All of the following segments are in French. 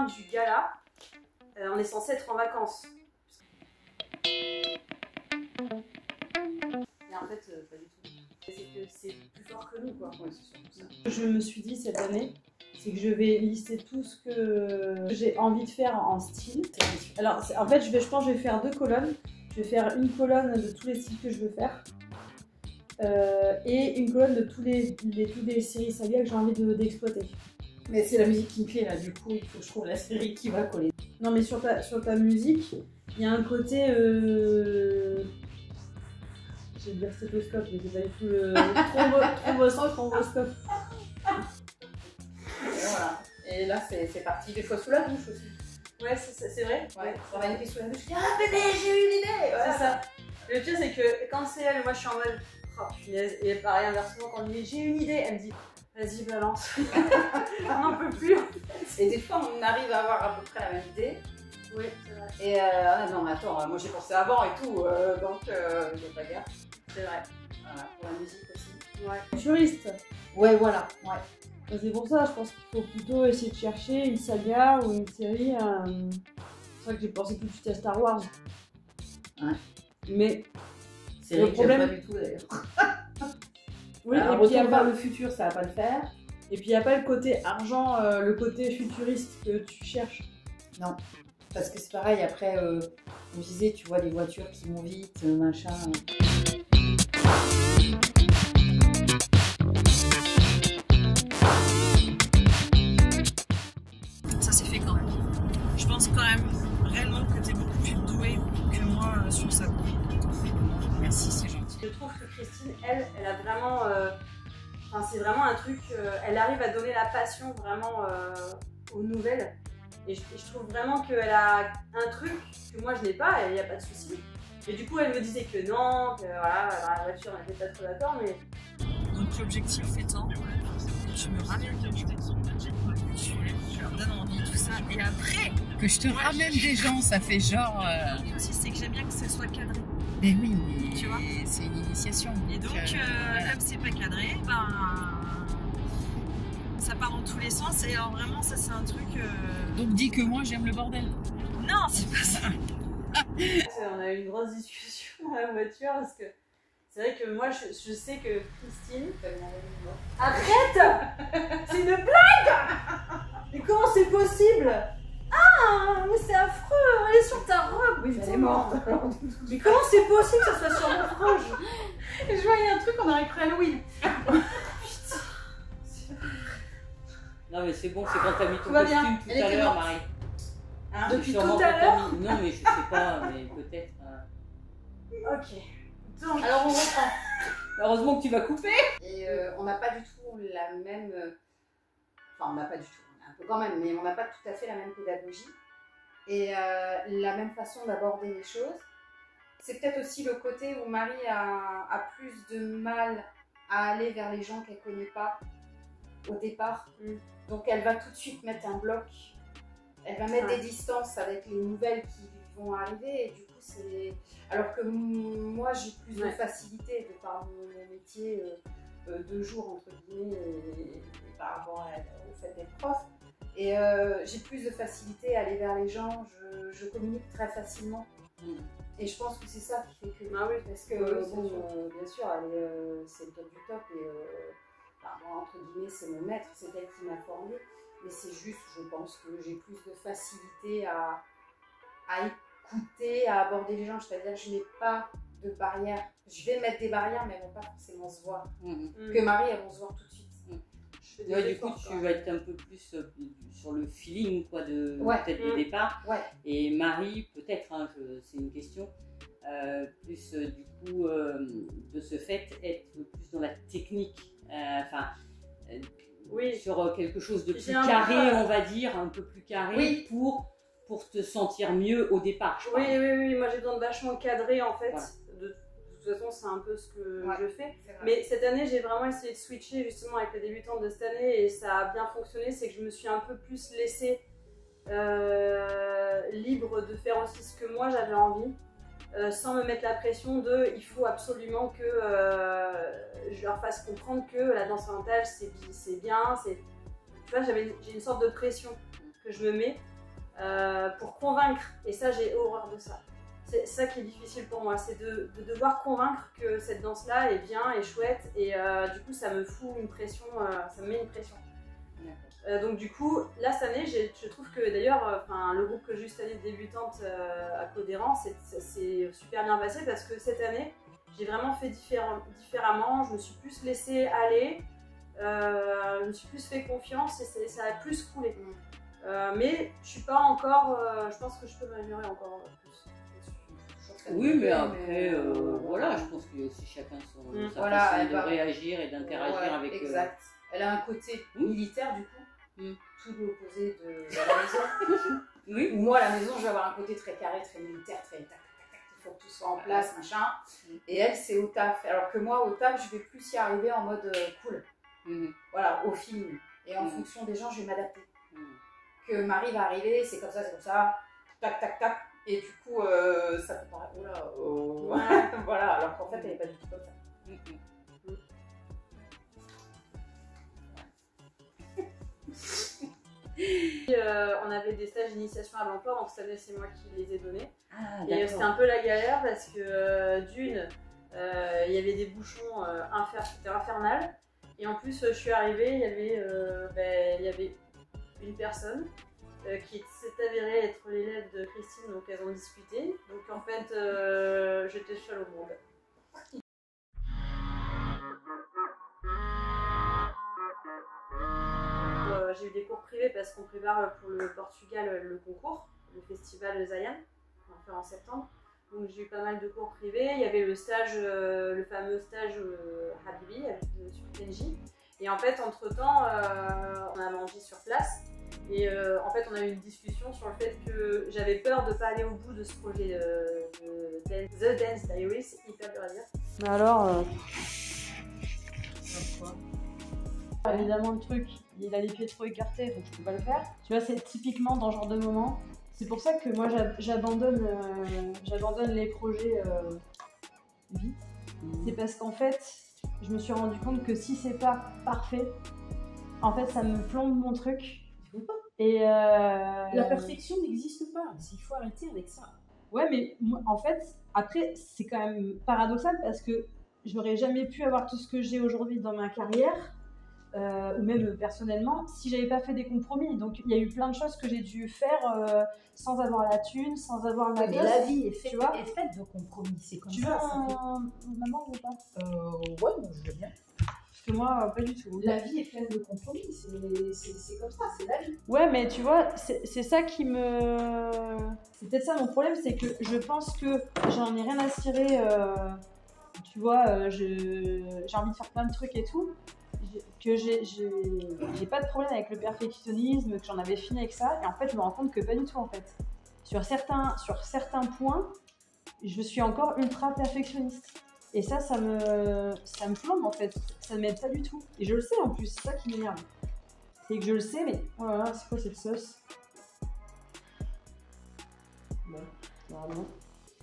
du gala, on est censé être en vacances. Et en fait, pas du tout. C'est que c'est plus fort que nous, quoi. Ouais, c'est surtout ça. Je me suis dit cette année, c'est que je vais lister tout ce que j'ai envie de faire en style. Alors, en fait, je pense que je vais faire 2 colonnes. Je vais faire une colonne de tous les styles que je veux faire. Et une colonne de toutes les séries sagas que j'ai envie d'exploiter. Mais c'est la musique qui me plaît là, du coup, il faut que je trouve la série qui va coller. Non, mais sur ta musique, il y a un côté. Je vais dire stéthoscope, mais c'est pas du tout le thromboscope. Et voilà. Et là, c'est parti. Des fois sous la douche aussi. Ouais, c'est vrai. Ouais, ça va être sous la douche. Je dis, ah bébé, j'ai eu une idée. Voilà. C'est ça. Le pire, c'est que quand c'est elle, moi je suis en mode. Oh punaise. Et pareil, inversement, quand on lui dit j'ai une idée, elle me dit vas-y, balance. On n'en peut plus. Et des fois, on arrive à avoir à peu près la même idée. Oui, c'est vrai. Et non, mais attends, moi j'ai pensé avant et tout, donc il n'y a pas guère. C'est vrai. Voilà, pour la musique aussi. Ouais. Futuriste. Ouais, voilà. Ouais. Bah, c'est pour ça, je pense qu'il faut plutôt essayer de chercher une saga ou une série. C'est vrai que j'ai pensé tout de suite à Star Wars. Ouais. Mais C'est le problème. pas du tout d'ailleurs. Oui, alors, et puis il y a pas le futur, ça va pas le faire. Et puis il n'y a pas le côté argent, le côté futuriste que tu cherches. Non. Parce que c'est pareil, après, comme je disais, tu vois des voitures qui vont vite, machin. Ça c'est fait quand même. Je pense quand même réellement que tu es beaucoup plus douée que moi sur ça. Merci, c'est gentil. Je trouve que Christine, elle a vraiment. Enfin, c'est vraiment un truc. Elle arrive à donner la passion vraiment aux nouvelles. Et je trouve vraiment qu'elle a un truc que moi je n'ai pas, et il n'y a pas de souci. Et du coup, elle me disait que non, que voilà, dans la voiture, on n'était pas trop d'accord, mais. Donc l'objectif étant, tu me ramènes des gens, tu leur donnes envie, tout ça, et après Que je te ramène des gens, ça fait genre. le truc aussi, c'est que j'aime bien que ça soit cadré. Mais oui, Tu vois, c'est une initiation. et donc, voilà. comme c'est pas cadré, ben. Ça part dans tous les sens, et alors vraiment, ça c'est un truc. Donc dis que moi j'aime le bordel. Non, c'est pas ça. On a eu une grosse discussion dans la voiture parce que c'est vrai que moi je sais que Christine. Arrête! C'est une blague! Mais comment c'est possible? Ah, mais c'est affreux! Elle est sur ta robe! Oui, mais elle est morte. Mais comment c'est possible que ça soit sur mon frange? Je voyais un truc, on aurait cru Halloween. Non mais c'est bon, c'est quand t'as mis ton Tout va bien. costume tout Elle à était l'heure, morte. Marie. Hein? Depuis Sûrement tout à quand t'as l'heure? mis- Non mais je sais pas, mais peut-être. Ok. Donc, Alors on reprend. Heureusement que tu vas couper. Et on n'a pas du tout la même. Enfin, on n'a pas du tout, on a un peu quand même, mais on n'a pas tout à fait la même pédagogie et la même façon d'aborder les choses. C'est peut-être aussi le côté où Marie a plus de mal à aller vers les gens qu'elle ne connaît pas au départ. Donc elle va tout de suite mettre un bloc. Elle va mettre des distances avec les nouvelles qui vont arriver et du coup c'est... Alors que moi j'ai plus de facilité de par mon métier de jour entre guillemets et par rapport au fait d'être prof. Et j'ai plus de facilité à aller vers les gens, je communique très facilement. Et je pense que c'est ça qui fait que... Ah oui, parce que bien sûr, c'est le top du top et moi, entre guillemets, c'est mon maître, c'est elle qui m'a formée. Mais c'est juste, je pense que j'ai plus de facilité à écouter, à aborder les gens. C'est-à-dire que je n'ai pas de barrières. Je vais mettre des barrières, mais elles ne vont pas forcément se voir. Que Marie, elles vont se voir tout de suite. Ouais, du coup, tu vas être un peu plus sur le feeling quoi, peut-être de départ. Ouais. Et Marie, peut-être, hein, c'est une question, plus du coup, de ce fait, être plus dans la technique. oui. Sur quelque chose de plus J'ai un carré, peu... on va dire, un peu plus carré, Oui. pour te sentir mieux au départ. Je Oui, moi j'ai besoin de vachement cadrer en fait. Voilà. De toute façon, c'est un peu ce que Ouais, je fais. c'est vrai. Mais cette année, j'ai vraiment essayé de switcher justement avec les débutants de cette année et ça a bien fonctionné. C'est que je me suis un peu plus laissée libre de faire aussi ce que moi j'avais envie. Sans me mettre la pression de il faut absolument que je leur fasse comprendre que la danse orientale c'est bien, tu vois, j'ai une sorte de pression que je me mets pour convaincre. Et ça, j'ai horreur de ça. C'est ça qui est difficile pour moi, c'est de devoir convaincre que cette danse-là est bien, est chouette, et du coup ça me fout une pression, ça me met une pression. Donc du coup, là cette année, je trouve que d'ailleurs, le groupe que j'ai eu cette année débutante à Codéran, c'est super bien passé parce que cette année, j'ai vraiment fait différemment, je me suis plus laissée aller, je me suis plus fait confiance et ça a plus coulé. Mais je suis pas encore, je pense que je peux m'améliorer encore plus. Oui, mais après, voilà, je pense qu'il y a aussi chacun sa façon de réagir et d'interagir avec... Exact. Elle a un côté militaire, du coup, tout l'opposé de la maison. Oui. Ou moi, à la maison, je vais avoir un côté très carré, très militaire, très tac, tac, tac, il faut que tout soit en place, machin. Et elle, c'est au taf. Alors que moi, au taf, je vais plus y arriver en mode cool. Voilà, au feeling. Et en fonction des gens, je vais m'adapter. Que Marie va arriver, c'est comme ça, tac, tac, tac. Et du coup, ça peut paraître, voilà, alors qu'en fait, elle n'est pas du tout comme ça. On avait des stages d'initiation à l'emploi, donc cette année, c'est moi qui les ai donnés. Et c'était un peu la galère parce que d'une, il y avait des bouchons c'était infernal. Et en plus, je suis arrivée, il y avait une personne qui s'est avérée être l'élève de Christine, donc elles ont discuté. Donc en fait, j'étais seule au monde. J'ai eu des cours privés parce qu'on prépare pour le Portugal le concours, le festival Zayan, on va faire en septembre. Donc j'ai eu pas mal de cours privés. Il y avait le stage, le fameux stage Habibi sur Kenji. Et en fait, entre-temps, on a mangé sur place. Et en fait, on a eu une discussion sur le fait que j'avais peur de ne pas aller au bout de ce projet The Dance Diaries, c'est hyper dur à dire. Mais alors, évidemment, le truc, il a les pieds trop écartés, donc je peux pas le faire. Tu vois, c'est typiquement dans ce genre de moment. C'est pour ça que moi, j'abandonne les projets vite. C'est parce qu'en fait, je me suis rendu compte que si c'est pas parfait, en fait, ça me plombe mon truc. Et la perfection n'existe pas, il faut arrêter avec ça. Ouais, mais moi, en fait, après, c'est quand même paradoxal parce que j'aurais jamais pu avoir tout ce que j'ai aujourd'hui dans ma carrière, ou même personnellement, si j'avais pas fait des compromis. Donc, il y a eu plein de choses que j'ai dû faire sans avoir la thune, sans avoir la Mais gosse, la vie est faite, tu vois. de compromis, c'est comme Tu ça. veux maman ou pas? Ouais, moi je veux bien. Parce que moi, pas du tout. La vie est pleine de compromis, c'est comme ça, c'est la vie. Ouais, mais tu vois, c'est ça qui me... C'est peut-être ça mon problème, c'est que je pense que j'en ai rien à cirer, tu vois, j'ai envie de faire plein de trucs et tout, que j'ai pas de problème avec le perfectionnisme, que j'en avais fini avec ça, et en fait, je me rends compte que pas du tout, en fait. Sur certains points, je suis encore ultra perfectionniste. Et ça me plombe en fait, ça ne m'aide pas du tout. Et je le sais en plus, c'est ça qui m'énerve. C'est que je le sais, mais oh là là, c'est quoi cette sauce? Bon, vraiment.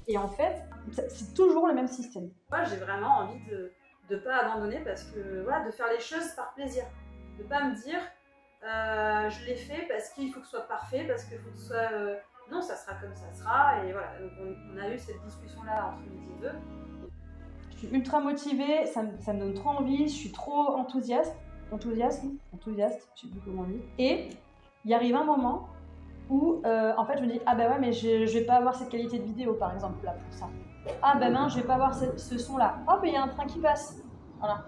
Et en fait, c'est toujours le même système. Moi, j'ai vraiment envie de ne pas abandonner parce que, voilà, de faire les choses par plaisir. De ne pas me dire, je l'ai fait parce qu'il faut que ce soit parfait, parce qu'il faut que ce soit... non, ça sera comme ça sera. Et voilà, donc on a eu cette discussion-là entre midi et deux. Je suis ultra motivée, ça me donne trop envie, je suis trop enthousiaste, je sais plus comment on dit. Et il arrive un moment où en fait je me dis ah bah ouais mais je vais pas avoir cette qualité de vidéo par exemple là pour ça. Ah bah mince, je vais pas avoir ce son là. Hop, il y a un train qui passe. Voilà.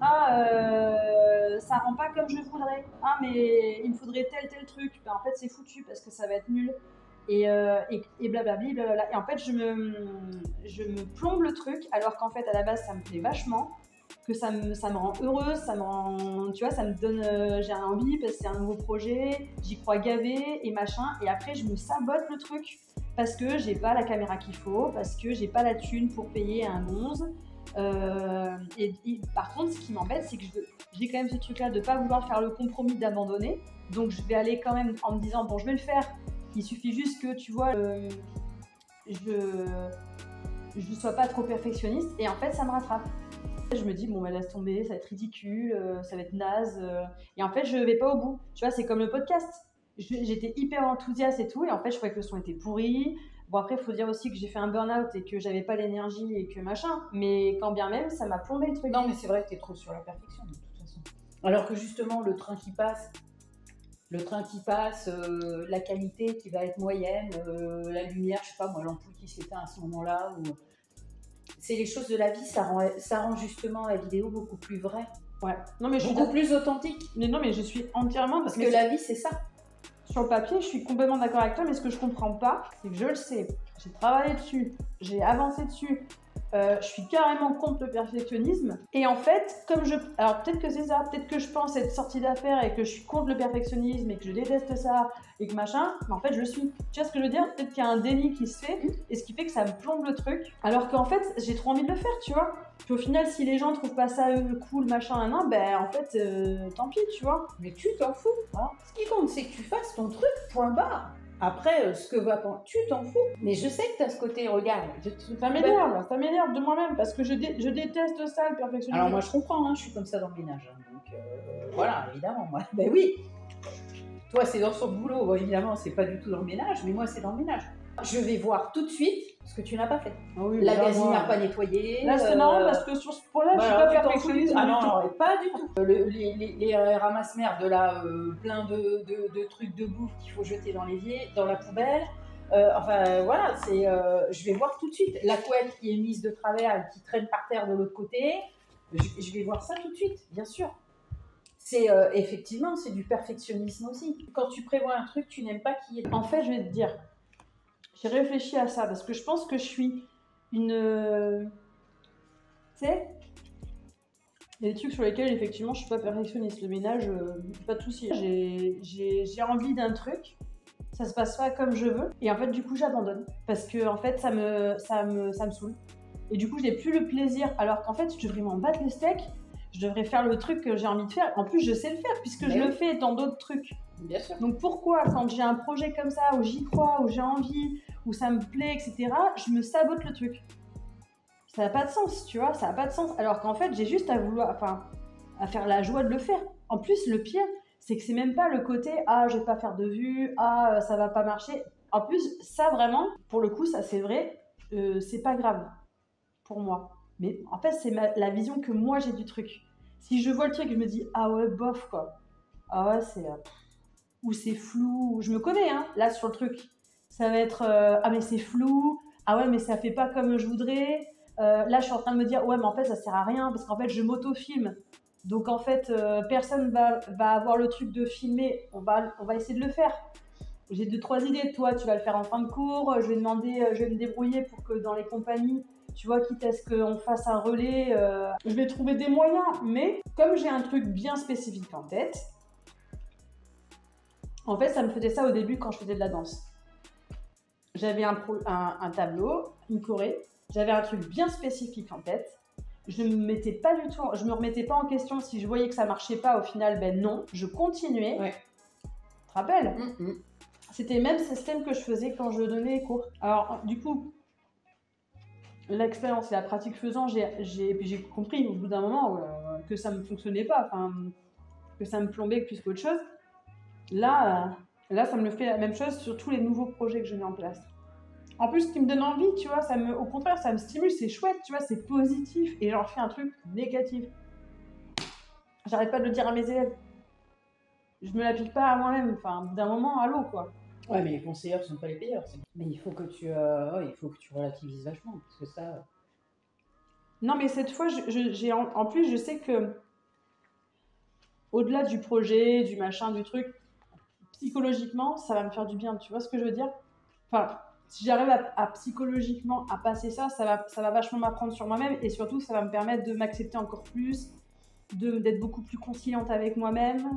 Ah ça rend pas comme je voudrais. Ah mais il me faudrait tel truc. Bah en fait c'est foutu parce que ça va être nul. Et blablabli, blablabla. Et en fait, je me plombe le truc, alors qu'en fait, à la base, ça me plaît vachement, que ça me rend heureuse, ça me rend, tu vois, ça me donne, j'ai envie parce que c'est un nouveau projet, j'y crois gavé et machin. Et après, je me sabote le truc parce que j'ai pas la caméra qu'il faut, parce que j'ai pas la thune pour payer un 11. Et par contre, ce qui m'embête, c'est que j'ai quand même ce truc-là de pas vouloir faire le compromis d'abandonner. Donc, je vais aller quand même en me disant, bon, je vais le faire. Il suffit juste que, tu vois, je sois pas trop perfectionniste et en fait, ça me rattrape. Je me dis, bon, bah, laisse tomber, ça va être ridicule, ça va être naze. Et en fait, je vais pas au bout. Tu vois, c'est comme le podcast. j'étais hyper enthousiaste et tout, et en fait, je trouvais que le son était pourri. Bon, après, il faut dire aussi que j'ai fait un burn-out et que j'avais pas l'énergie et que machin, mais quand bien même, ça m'a plombé le truc. Non, mais c'est vrai que t'es trop sur la perfection, de toute façon. Alors que justement, le train qui passe, la qualité qui va être moyenne, la lumière, je sais pas moi, l'ampoule qui s'éteint à ce moment-là, ou... c'est les choses de la vie, ça rend justement la vidéo beaucoup plus vraie, Ouais. Non, mais je suis beaucoup plus authentique. Mais non, mais je suis entièrement Parce que la vie, c'est ça. sur le papier, je suis complètement d'accord avec toi, mais ce que je comprends pas, c'est que je le sais, j'ai travaillé dessus, j'ai avancé dessus, je suis carrément contre le perfectionnisme. Et en fait, alors peut-être que c'est ça, peut-être que je pense être sortie d'affaires et que je suis contre le perfectionnisme et que je déteste ça et que machin, mais en fait je le suis. Tu vois ce que je veux dire? Peut-être qu'il y a un déni qui se fait et ce qui fait que ça me plombe le truc, alors qu'en fait j'ai trop envie de le faire, tu vois. Puis au final, si les gens trouvent pas ça cool, machin, ben en fait, tant pis, tu vois. Mais tu t'en fous. Hein. Ce qui compte, c'est que tu fasses ton truc, point barre. Après, ce que va penser, tu t'en fous. Mais je sais que tu as ce côté, regarde. Ça m'énerve de moi-même parce que je déteste ça, le perfectionnisme. Alors moi, je comprends, hein, je suis comme ça dans le ménage. Hein, donc voilà, évidemment. Moi. Ben oui. Toi, c'est dans son boulot. Bon, évidemment, c'est pas du tout dans le ménage, mais moi, c'est dans le ménage. Je vais voir tout de suite ce que tu n'as pas fait. Ah oui, la gazinière pas nettoyée. Là, c'est marrant parce que sur ce point-là, je suis pas perfectionniste. Ah non, pas du tout. Les ramasse-merdes de là, plein de trucs de bouffe qu'il faut jeter dans l'évier, dans la poubelle. Enfin, voilà, je vais voir tout de suite. La couette qui est mise de travers et qui traîne par terre de l'autre côté, je vais voir ça tout de suite, bien sûr. C'est effectivement, c'est du perfectionnisme aussi. Quand tu prévois un truc, tu n'aimes pas qu'il y ait... En fait, je vais te dire, j'ai réfléchi à ça parce que je pense que je suis une... Tu sais, il y a des trucs sur lesquels, effectivement, je suis pas perfectionniste. Le ménage, pas de souci. J'ai envie d'un truc, ça se passe pas comme je veux, et en fait, du coup, j'abandonne. Parce que, en fait, ça me saoule. Et du coup, je n'ai plus le plaisir, alors qu'en fait, je devrais m'en battre les steaks, je devrais faire le truc que j'ai envie de faire. En plus, je sais le faire, puisque je le fais dans d'autres trucs. Bien sûr. Donc pourquoi, quand j'ai un projet comme ça, où j'y crois, où j'ai envie, où ça me plaît, etc., je me sabote le truc? Ça n'a pas de sens, tu vois, ça n'a pas de sens. Alors qu'en fait, j'ai juste à faire la joie de le faire. En plus, le pire, c'est que c'est même pas le côté « Ah, je vais pas faire de vues, ah, ça va pas marcher ». En plus, ça vraiment, pour le coup, ça c'est vrai, c'est pas grave pour moi. Mais en fait, c'est la vision que moi j'ai du truc. Si je vois le truc, je me dis « Ah ouais, bof, quoi. Ah ouais, c'est... ou c'est flou, ou je me connais, hein, là, sur le truc. Ça va être « Ah, mais c'est flou. Ah ouais, mais ça fait pas comme je voudrais. » Là, je suis en train de me dire « Ouais, mais en fait, ça sert à rien, parce qu'en fait, je m'auto-filme. Donc, en fait, personne va avoir le truc de filmer. On va essayer de le faire. J'ai 2-3 idées. Toi, tu vas le faire en fin de cours. Je vais me débrouiller pour que dans les compagnies, tu vois, quitte à ce qu'on fasse un relais, je vais trouver des moyens. Mais comme j'ai un truc bien spécifique en tête, en fait, ça me faisait ça au début quand je faisais de la danse. J'avais un tableau, une choré, j'avais un truc bien spécifique en tête. Je me remettais pas en question si je voyais que ça marchait pas. Au final, ben non, je continuais. Ouais. Tu te rappelles? C'était le même système que je faisais quand je donnais les cours. Alors, du coup, l'expérience et la pratique faisant, j'ai compris au bout d'un moment que ça me fonctionnait pas, que ça me plombait plus qu'autre chose. Là, ça me fait la même chose sur tous les nouveaux projets que je mets en place. En plus, ce qui me donne envie, tu vois, au contraire, ça me stimule, c'est chouette, tu vois, c'est positif. Et j'en fais un truc négatif. J'arrête pas de le dire à mes élèves. Je me l'applique pas à moi-même. Enfin, d'un moment, allô, quoi. Ouais, mais les conseillers ne sont pas les payeurs. Mais il faut que tu relativises vachement, parce que ça... Non, mais cette fois, en plus, je sais que au-delà du projet, du machin, du truc, psychologiquement, ça va me faire du bien. Tu vois ce que je veux dire? Enfin, si j'arrive à psychologiquement à passer ça, ça va vachement m'apprendre sur moi-même et surtout, ça va me permettre de m'accepter encore plus, d'être beaucoup plus conciliante avec moi-même,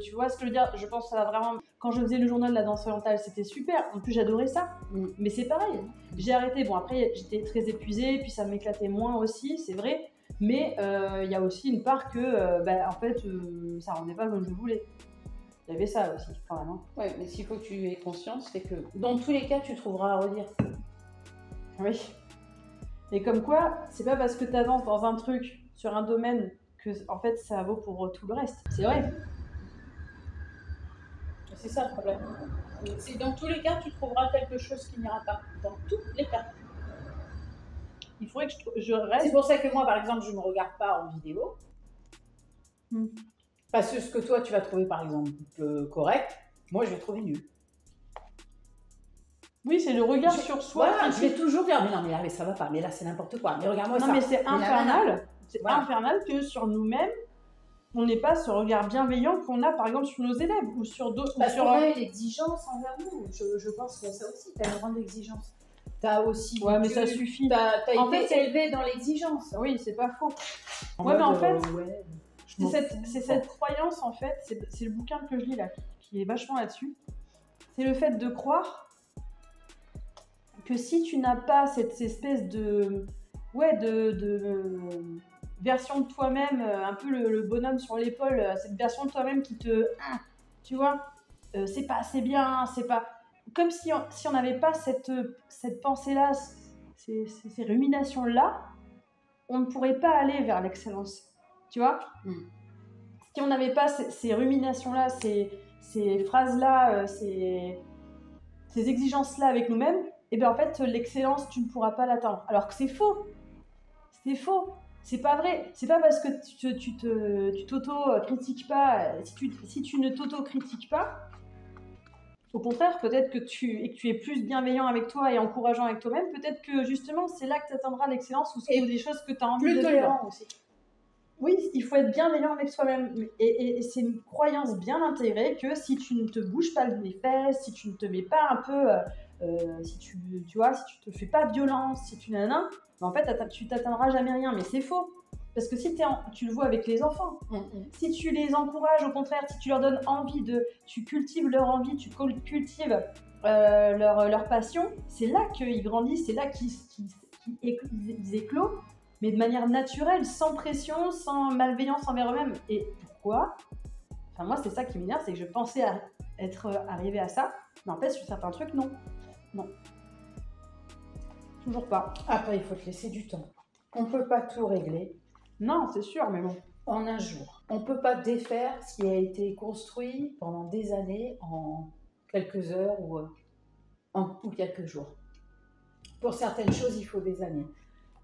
tu vois ce que je veux dire? Je pense que ça va vraiment... Quand je faisais le journal de la danse orientale, c'était super. En plus, j'adorais ça. Mais c'est pareil. J'ai arrêté. Bon, après, j'étais très épuisée, puis ça m'éclatait moins aussi, c'est vrai. Mais il y a aussi une part que, en fait, ça rendait pas comme je voulais. Il y avait ça aussi, quand même. Hein. Ouais, mais s'il faut que tu aies conscience, c'est que dans tous les cas, tu trouveras à redire. Oui. Et comme quoi, c'est pas parce que tu avances dans un truc, sur un domaine, que en fait, ça vaut pour tout le reste. C'est vrai. C'est ça le problème. C'est dans tous les cas, tu trouveras quelque chose qui n'ira pas. Dans tous les cas. Il faudrait que je reste. C'est pour ça que moi, par exemple, je ne me regarde pas en vidéo. Parce que ce que toi, tu vas trouver, par exemple, correct, moi, je vais trouver nul. Oui, c'est le regard sur soi. Voilà, je vais toujours dire, mais non, mais là, mais ça va pas, mais là, c'est n'importe quoi. Mais regarde-moi ça. Non, mais c'est infernal. Voilà. C'est infernal que sur nous-mêmes, on n'ait pas ce regard bienveillant qu'on a, par exemple, sur nos élèves ou sur d'autres. Parce qu'on a l'exigence envers nous. Je pense que ça aussi, tu as une grande exigence. Tu as aussi. Ouais, mais ça suffit. Tu as En été fait, élevé dans l'exigence. Oui, c'est pas faux. Ouais, mais en fait, c'est cette croyance, en fait, c'est le bouquin que je lis là, qui est vachement là-dessus. C'est le fait de croire que si tu n'as pas cette espèce de version de toi-même, un peu le bonhomme sur l'épaule, cette version de toi-même qui te, tu vois, c'est pas assez bien, c'est pas comme si on n'avait pas cette pensée-là, ces ruminations-là, on ne pourrait pas aller vers l'excellence, tu vois. Si on n'avait pas ces ruminations-là, ces phrases-là, ces exigences-là avec nous-mêmes, et bien en fait, l'excellence, tu ne pourras pas l'atteindre. Alors que c'est faux. C'est faux. C'est pas vrai. C'est pas parce que tu t'auto-critiques pas, si tu ne t'auto-critiques pas, au contraire, peut-être que tu es plus bienveillant avec toi et encourageant avec toi-même, peut-être que justement, c'est là que tu atteindras l'excellence ou des choses que tu as envie de vivre. Plus tolérant aussi. Oui, il faut être bienveillant avec soi-même. Et c'est une croyance bien intégrée que si tu ne te bouges pas les fesses, si tu ne te mets pas un peu... si tu te fais pas violence, si tu en fait, tu t'atteindras jamais rien. Mais c'est faux. Parce que si tu le vois avec les enfants, si tu les encourages, au contraire, si tu leur donnes envie tu cultives leur envie, tu cultives leur passion, c'est là qu'ils grandissent, c'est là qu'ils éclosent, mais de manière naturelle, sans pression, sans malveillance envers eux-mêmes. Et pourquoi ? Enfin, moi, c'est ça qui m'énerve, c'est que je pensais être arrivée à ça, mais en fait, sur certains trucs, non. Toujours pas. Après, il faut te laisser du temps. On ne peut pas tout régler. Non, c'est sûr, mais bon. En un jour. On ne peut pas défaire ce qui a été construit pendant des années en quelques heures ou quelques jours. Pour certaines choses, il faut des années.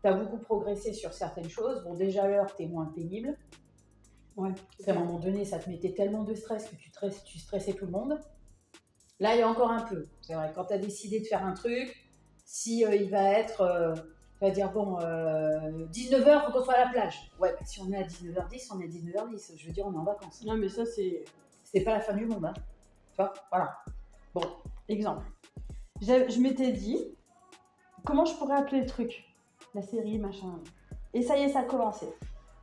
Tu as beaucoup progressé sur certaines choses. Bon, déjà, l'heure, tu es moins pénible. Ouais. À un moment donné, ça te mettait tellement de stress que tu stressais tout le monde. Là, il y a encore un peu. C'est vrai, quand tu as décidé de faire un truc, si il va être... tu vas dire, bon, 19h, il faut qu'on soit à la plage. Ouais, bah, si on est à 19h10, on est à 19h10. Je veux dire, on est en vacances. Non, mais ça, c'est pas la fin du monde. Hein. Tu vois, voilà. Bon, exemple. Je m'étais dit, comment je pourrais appeler le truc ? La série, machin. Et ça y est, ça a commencé.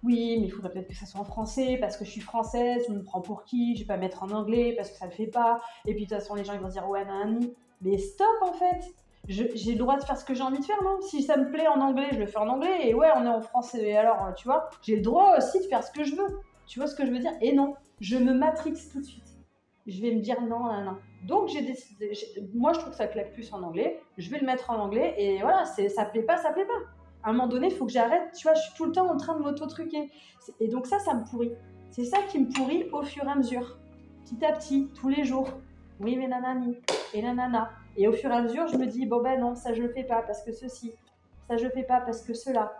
Oui, mais il faudrait peut-être que ça soit en français, parce que je suis française, tu me prends pour qui ? Je vais pas mettre en anglais, parce que ça le fait pas. Et puis, de toute façon, les gens, ils vont se dire, ouais, nanani. Mais stop, en fait ! J'ai le droit de faire ce que j'ai envie de faire, non ? Si ça me plaît en anglais, je le fais en anglais. Et ouais, on est en français. Et alors, tu vois, j'ai le droit aussi de faire ce que je veux. Tu vois ce que je veux dire ? Et non, je me matrixe tout de suite. Je vais me dire non. Donc, j'ai décidé... Moi, je trouve que ça claque plus en anglais. Je vais le mettre en anglais. Et voilà, ça plaît pas. À un moment donné, il faut que j'arrête. Tu vois, je suis tout le temps en train de m'auto-truquer. Et donc ça me pourrit. C'est ça qui me pourrit au fur et à mesure. Petit à petit, tous les jours. Oui, mais nanani. Et nanana. Et au fur et à mesure, je me dis, bon ben non, ça je le fais pas parce que ceci, ça je le fais pas parce que cela.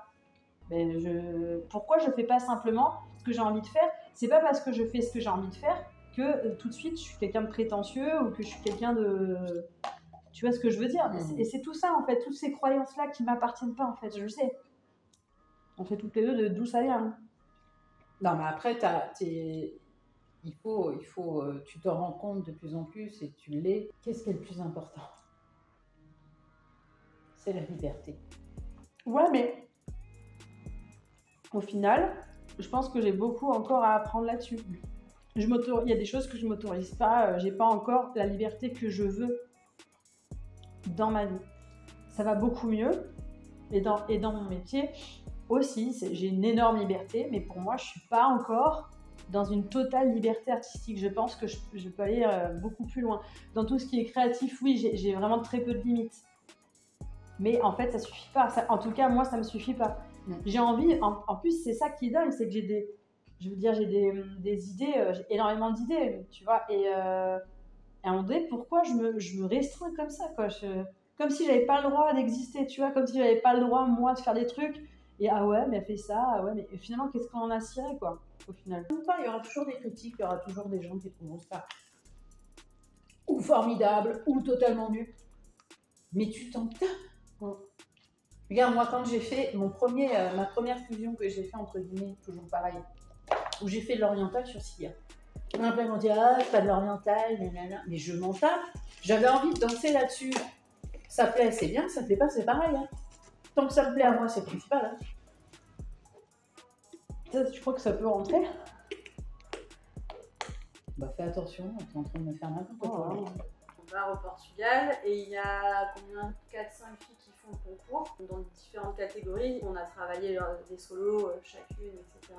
Pourquoi je fais pas simplement ce que j'ai envie de faire ? C'est pas parce que je fais ce que j'ai envie de faire que tout de suite je suis quelqu'un de prétentieux ou que je suis quelqu'un de... Tu vois ce que je veux dire ? Et c'est tout ça en fait, toutes ces croyances-là qui m'appartiennent pas en fait, je le sais. On fait toutes les deux d'où ça vient. Hein. Non mais après, il faut, tu te rends compte de plus en plus et tu l'es. Qu'est-ce qui est le plus important ? C'est la liberté. Ouais, mais au final, je pense que j'ai beaucoup encore à apprendre là-dessus. Il y a des choses que je m'autorise pas, j'ai pas encore la liberté que je veux dans ma vie. Ça va beaucoup mieux et dans mon métier aussi, j'ai une énorme liberté, mais pour moi, je suis pas encore dans une totale liberté artistique. Je pense que je peux aller beaucoup plus loin. Dans tout ce qui est créatif, oui, j'ai vraiment très peu de limites. Mais en fait, ça suffit pas. En tout cas, moi, ça me suffit pas. J'ai envie... En plus, c'est ça qui est dingue, c'est que j'ai des idées, j'ai énormément d'idées, tu vois. Et à un moment donné, pourquoi je me restreins comme ça, quoi. Comme si j'avais pas le droit d'exister, tu vois, comme si j'avais pas le droit, moi, de faire des trucs. Et ah ouais, mais elle fait ça, ah ouais, mais et finalement, qu'est-ce qu'on en a ciré, quoi, au final. Il y aura toujours des critiques, il y aura toujours des gens qui trouveront ça ou formidable, ou totalement nul. Mais tu t'en tapes. Regarde, moi, quand j'ai fait ma première fusion que j'ai fait, entre guillemets, toujours pareil, où j'ai fait de l'oriental sur Sia. On a plein dit, ah, pas de l'oriental, nanana. Mais je m'en tape. J'avais envie de danser là-dessus. Ça plaît, c'est bien, ça plaît pas, c'est pareil. Hein. Tant que ça me plaît à moi, c'est le principal. Hein. Ça, tu crois que ça peut rentrer? Bah, fais attention, t'es en train de me faire n'importe quoi. On part au Portugal et il y a combien 4-5 filles qui font le concours dans différentes catégories. On a travaillé des solos chacune, etc.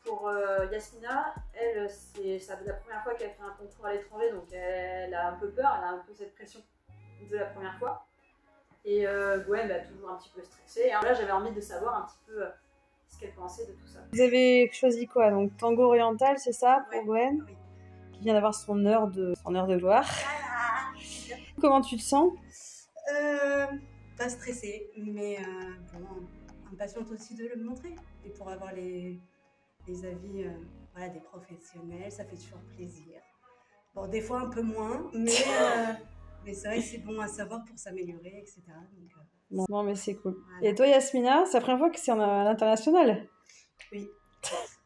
Pour Yasmina, elle, c'est la première fois qu'elle fait un concours à l'étranger, donc elle a un peu peur, elle a un peu cette pression de la première fois. Et Gwen va toujours un petit peu stressée. Et là, j'avais envie de savoir un petit peu ce qu'elle pensait de tout ça. Vous avez choisi quoi? Donc tango oriental, c'est ça, pour Gwen? Oui. Qui vient d'avoir son heure de gloire. Comment tu te sens? Pas stressée, mais bon, impatiente aussi de le montrer. Et pour avoir les avis voilà, des professionnels, ça fait toujours plaisir. Bon, des fois un peu moins, mais c'est vrai que c'est bon à savoir pour s'améliorer, etc. Donc, Non, mais c'est cool. Voilà. Et toi, Yasmina, c'est la première fois que c'est à l'international? Oui,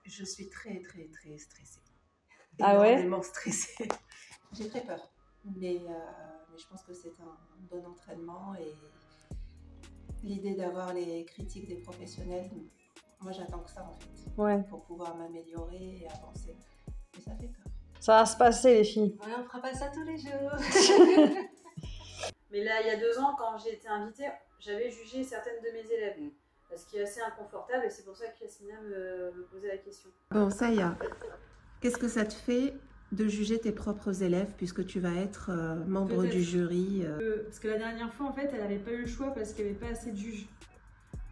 je suis très, très, très stressée. Ah ouais? Énormément stressée. J'ai très peur, mais je pense que c'est un bon entraînement et l'idée d'avoir les critiques des professionnels, moi j'attends que ça en fait, Ouais. pour pouvoir m'améliorer et avancer. Mais ça fait peur. Ça va se passer, les filles. Ouais, on fera pas ça tous les jours. Mais là, il y a 2 ans, quand j'ai été invitée, j'avais jugé certaines de mes élèves. Ce qui est assez inconfortable et c'est pour ça que Yasmina me posait la question. Bon, ça y est. Qu'est-ce que ça te fait de juger tes propres élèves puisque tu vas être membre du jury Parce que la dernière fois, en fait, elle n'avait pas eu le choix parce qu'il n'y avait pas assez de juges.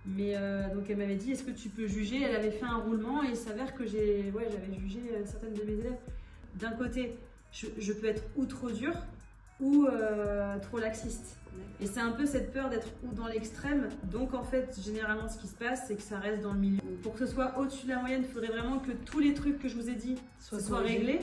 Mais donc elle m'avait dit, est-ce que tu peux juger? Elle avait fait un roulement et il s'avère que j'avais jugé certaines de mes élèves. D'un côté, je peux être ou trop dure ou trop laxiste. Et c'est un peu cette peur d'être ou dans l'extrême. Donc en fait, généralement, ce qui se passe, c'est que ça reste dans le milieu. Pour que ce soit au-dessus de la moyenne, il faudrait vraiment que tous les trucs que je vous ai dit soient réglés.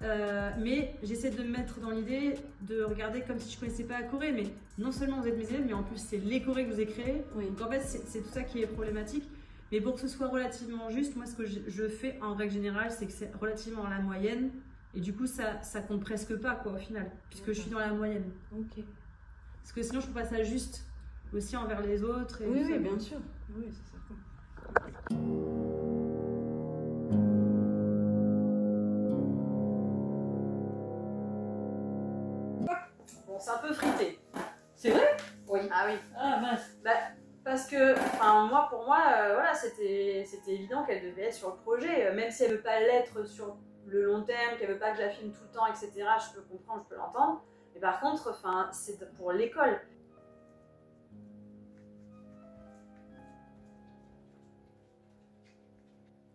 Mais j'essaie de me mettre dans l'idée de regarder comme si je connaissais pas la Corée, mais non seulement vous êtes mes élèves, mais en plus c'est les Corées que vous avez créées. Oui. Donc en fait c'est tout ça qui est problématique. Mais pour que ce soit relativement juste, moi ce que je fais en règle générale, c'est que c'est relativement à la moyenne. Et du coup ça compte presque pas quoi au final, puisque je suis dans la moyenne. Ok. Parce que sinon je trouve pas ça juste aussi envers les autres. Et Oui, bien sûr. Oui, c'est certain. Bon, c'est un peu frité. C'est vrai? Oui. Ah oui. Ah mince. Bah, parce que, enfin, pour moi, voilà, c'était évident qu'elle devait être sur le projet, même si elle veut pas l'être sur le long terme, qu'elle veut pas que je la filme tout le temps, etc. Je peux comprendre, je peux l'entendre. Mais par contre, enfin, c'est pour l'école.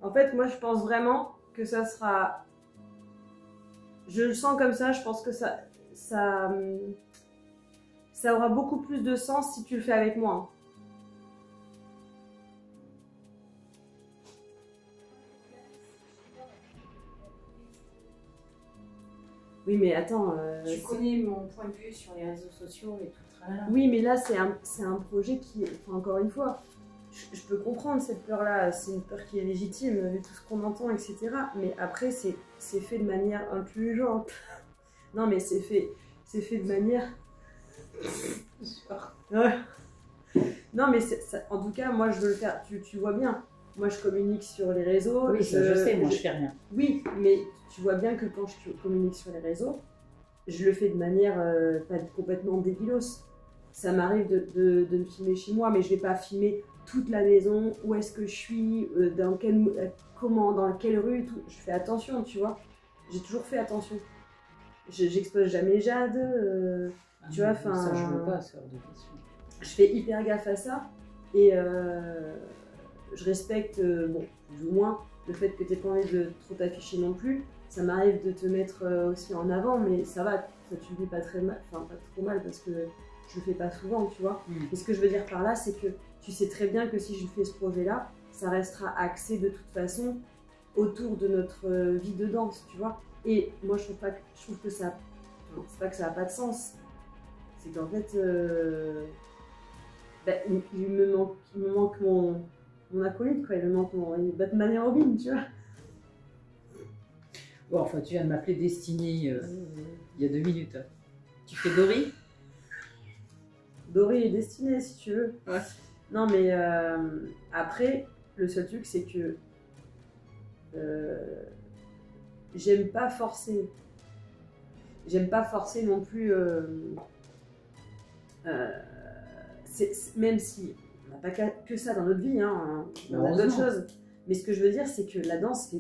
En fait, moi, je pense vraiment que ça sera. Je le sens comme ça. Je pense que ça aura beaucoup plus de sens si tu le fais avec moi. Oui, mais attends. Tu connais mon point de vue sur les réseaux sociaux et tout. Tralala. Oui, mais là, c'est un projet qui est. Enfin, encore une fois, je peux comprendre cette peur-là. C'est une peur qui est légitime, vu tout ce qu'on entend, etc. Mais après, c'est fait de manière intelligente. Non, mais c'est fait de manière. Ouais. Non, mais en tout cas, moi, je veux le faire. Tu vois bien. Moi, je communique sur les réseaux. Oui, je sais, moi, je fais rien. Oui, mais tu vois bien que quand je communique sur les réseaux, je le fais de manière pas complètement débilos. Ça m'arrive de me filmer chez moi, mais je vais pas filmer toute la maison, où est-ce que je suis, dans quelle rue, tout. Je fais attention, tu vois. J'ai toujours fait attention. J'expose jamais Jade, tu vois, enfin. Ça, je veux pas, ce genre de questions. Je fais hyper gaffe à ça, et je respecte, bon, plus ou moins, le fait que t'aies pas envie de trop t'afficher non plus. ça m'arrive de te mettre aussi en avant, mais ça va, ça tu le vis pas très mal, enfin pas trop mal parce que je le fais pas souvent, tu vois. Et ce que je veux dire par là, c'est que tu sais très bien que si je fais ce projet-là, ça restera axé de toute façon autour de notre vie de danse, tu vois. Et moi, je trouve que ça, enfin, c'est pas que ça n'a pas de sens, c'est qu'en fait, il me manque mon acolyte, quoi. Il me manque mon Batman et Robin, tu vois. Bon, enfin, tu viens de m'appeler Destinée il y a 2 minutes. Tu fais Dory? Dory est destinée, si tu veux. Ouais. Non, mais après, le seul truc, c'est que j'aime pas forcer. J'aime pas forcer non plus. Même si on n'a pas que ça dans notre vie, hein, on a d'autres choses. Mais ce que je veux dire, c'est que la danse,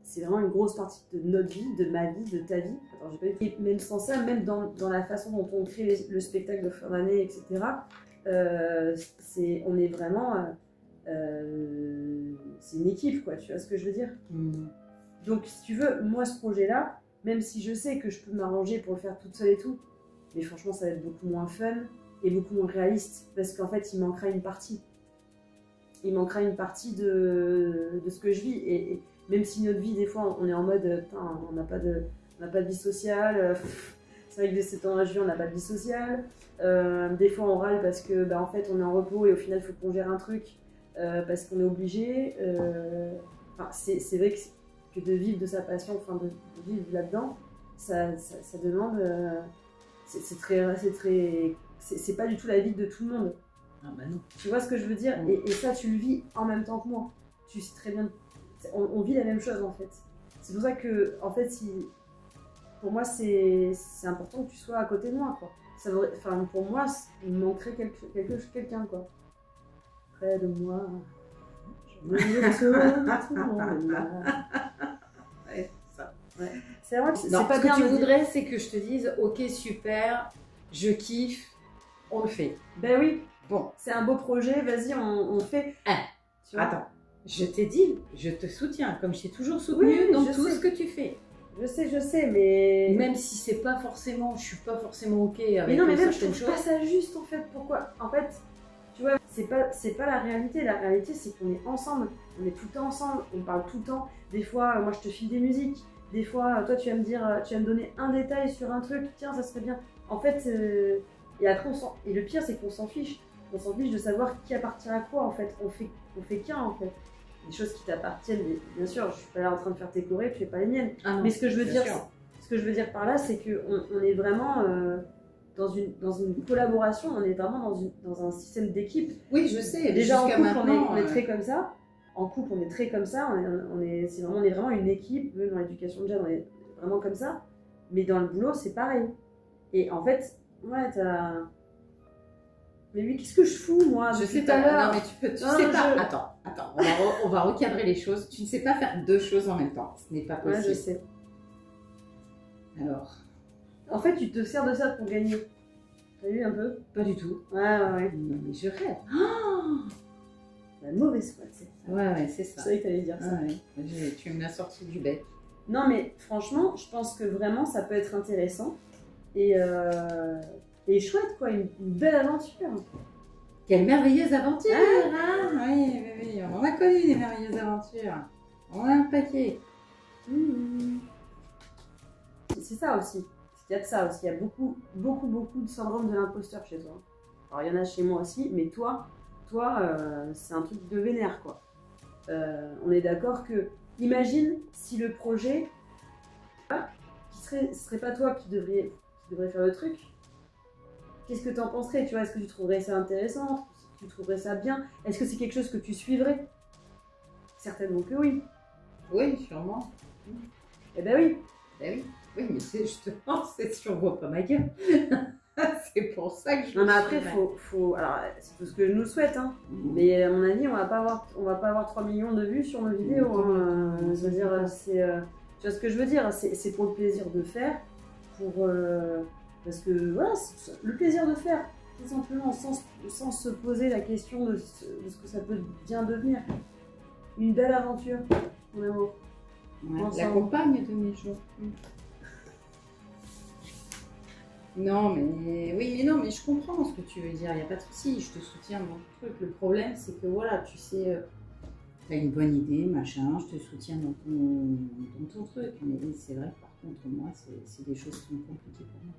c'est vraiment une grosse partie de notre vie, de ma vie, de ta vie. Alors, et même sans ça, même dans la façon dont on crée le spectacle de fin d'année, etc., on est vraiment... c'est une équipe, quoi, tu vois ce que je veux dire. Donc, si tu veux, moi, ce projet-là, même si je sais que je peux m'arranger pour le faire toute seule et tout, mais franchement, ça va être beaucoup moins fun et beaucoup moins réaliste, parce qu'en fait, il manquera une partie. Il manquera une partie de ce que je vis. Et même si notre vie, des fois, on est en mode, putain, on n'a pas de vie sociale. C'est vrai que de septembre à juillet, on n'a pas de vie sociale. Des fois, on râle parce que, bah, en fait, on est en repos et au final, il faut qu'on gère un truc parce qu'on est obligé. Enfin, c'est vrai que de vivre de sa passion, enfin, de vivre là-dedans, ça demande. C'est pas du tout la vie de tout le monde. Ah bah non. Tu vois ce que je veux dire? Et ça, tu le vis en même temps que moi. Tu sais très bien. On vit la même chose en fait. C'est pour ça que, en fait, pour moi, c'est important que tu sois à côté de moi, quoi. Enfin, pour moi, il me manquerait quelqu'un, quoi. Près de moi. Je me tout le monde. Ouais, c'est ça. Ouais. C'est vrai que c'est Non, pas ce bien que tu de dire- voudrais, c'est que je te dise, ok, super, je kiffe, on le fait. Ben oui, Bon, c'est un beau projet, vas-y, on le fait. Tu vois. attends, je t'ai dit, je te soutiens, comme je t'ai toujours soutenu Oui, dans je tout sais. ce que tu fais. Je sais, mais... Même si c'est pas forcément, je suis pas forcément ok avec Mais non, mais même, je certaines trouve choses. pas ça juste, en fait. Pourquoi? En fait, tu vois, c'est pas la réalité. La réalité, c'est qu'on est ensemble. On est tout le temps ensemble. On parle tout le temps. Des fois, moi, je te file des musiques. Des fois, toi, tu vas me dire, tu vas me donner un détail sur un truc. Tiens, ça serait bien. En fait, et après, et le pire, c'est qu'on s'en fiche. On s'en fiche de savoir qui appartient à quoi, en fait. On fait qu'un, en fait. Des choses qui t'appartiennent, bien sûr, je suis pas là en train de faire tes chorés, tu fais pas les miennes. Ah non, Mais ce que je veux bien dire, sûr. ce que je veux dire par là, c'est qu'on est vraiment dans une collaboration, on est vraiment dans un système d'équipe. Oui, je sais. Déjà en jusqu'à couple, maintenant, on est très comme ça. En couple, on est très comme ça. On est vraiment une équipe. Même dans l'éducation de jeunes, on est vraiment comme ça. Mais dans le boulot, c'est pareil. Et en fait, ouais, t'as... Mais lui, qu'est-ce que je fous, moi, je depuis sais tout à pas. l'heure? Non, mais tu Non, sais pas. je- Attends, on va recadrer les choses. Tu ne sais pas faire 2 choses en même temps. Ce n'est pas Ouais, possible. je sais. Alors, En fait, tu te sers de ça pour gagner. T'as vu un peu? pas du tout. Ouais. Non, mais je rêve. La mauvaise foi, c'est ça. Ouais, c'est Je ça. savais que t'allais dire ça. Ouais. Tu me l'as sorti du bec. Non, mais franchement, je pense que vraiment, ça peut être intéressant. Et chouette, quoi. Une belle aventure. Quelle merveilleuse aventure, hein? Oui, on a connu des merveilleuses aventures. On a un paquet. C'est ça aussi. Il y a de ça aussi. Il y a beaucoup de syndrome de l'imposteur chez toi. Alors, il y en a chez moi aussi, mais toi, c'est un truc de vénère, quoi. On est d'accord que... Imagine si le projet... ce serait pas toi qui devrais faire le truc. Qu'est-ce que tu en penserais, tu vois? Est-ce que tu trouverais ça intéressant? Est-ce que tu trouverais ça bien? Est-ce que c'est quelque chose que tu suivrais? Certainement que oui. Oui, sûrement. Eh ben oui. Oui, mais c'est justement, c'est si on voit pas ma gueule. C'est pour ça que je. Non mais après, faut... Alors, c'est tout ce que je nous souhaite, hein. Mais à mon avis, on va pas avoir 3 millions de vues sur nos vidéos. Hein. Je veux dire, c'est... Tu vois ce que je veux dire? C'est pour le plaisir de faire, parce que, voilà, le plaisir de faire, tout simplement, sans se poser la question de ce que ça peut bien devenir. Une belle aventure, mon amour. Ouais, la ensemble. compagne de mes jours. Non, mais oui, mais non, mais je comprends ce que tu veux dire. Il n'y a pas de souci, je te soutiens dans le truc. Le problème, c'est que voilà, tu sais, tu as une bonne idée, machin, je te soutiens dans ton truc. Mais c'est vrai que par contre, moi, c'est des choses qui sont compliquées pour moi.